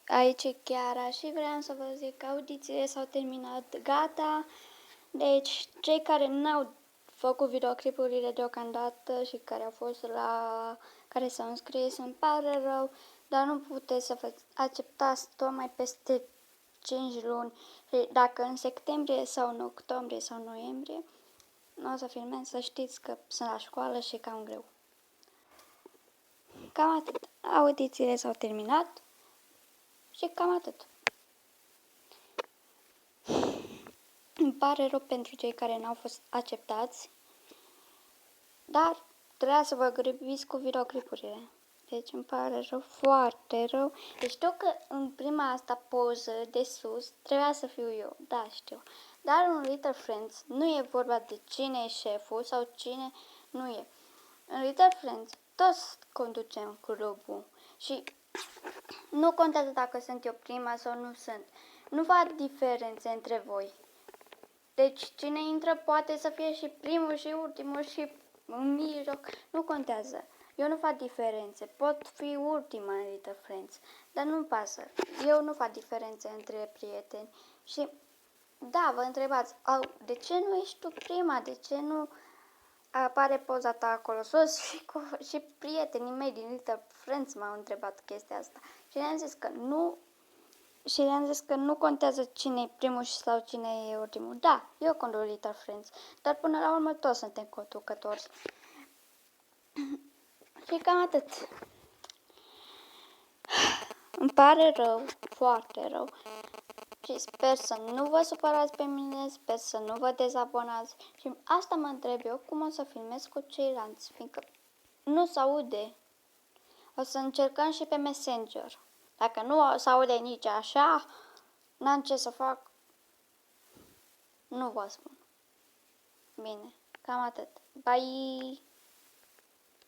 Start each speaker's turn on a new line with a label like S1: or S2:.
S1: aici e Chiara și vreau să vă zic că audițiile s-au terminat gata. Deci, cei care n-au făcut videoclipurile deocamdată și care au fost care s-au înscris, îmi pare rău, dar nu puteți să vă acceptați tocmai peste 5 luni. Dacă în septembrie sau în octombrie sau noiembrie nu o să filmez, să știți că sunt la școală și cam greu. Cam atât. Audițiile s-au terminat și cam atât. Îmi pare rău pentru cei care n-au fost acceptați, dar trebuia să vă grăbiți cu videoclipurile. Deci îmi pare rău, foarte rău. Deci știu că în prima asta poză de sus trebuia să fiu eu, da, știu. Dar în Little Friends nu e vorba de cine e șeful sau cine nu e. În Little Friends toți conducem clubul și nu contează dacă sunt eu prima sau nu sunt. Nu fac diferențe între voi. Deci cine intră poate să fie și primul și ultimul și în mijloc, nu contează. Eu nu fac diferențe, pot fi ultima în Little Friends, dar nu-mi pasă. Eu nu fac diferențe între prieteni și da, vă întrebați, de ce nu ești tu prima, de ce nu apare poza ta acolo sus și prietenii mei din Little Friends m-au întrebat chestia asta și le-am zis că nu. Și le-am zis că nu contează cine e primul sau cine e ultimul. Da, eu conduc Little Friends, dar până la urmă toți suntem conducători. Și cam atât. Îmi pare rău, foarte rău. Și sper să nu vă supărați pe mine, sper să nu vă dezabonați. Și asta mă întreb eu, cum o să filmez cu ceilalți, fiindcă nu se aude. O să încercăm și pe Messenger. Dacă nu se aude nici așa, n-am ce să fac. Nu vă spun. Bine, cam atât. Bye!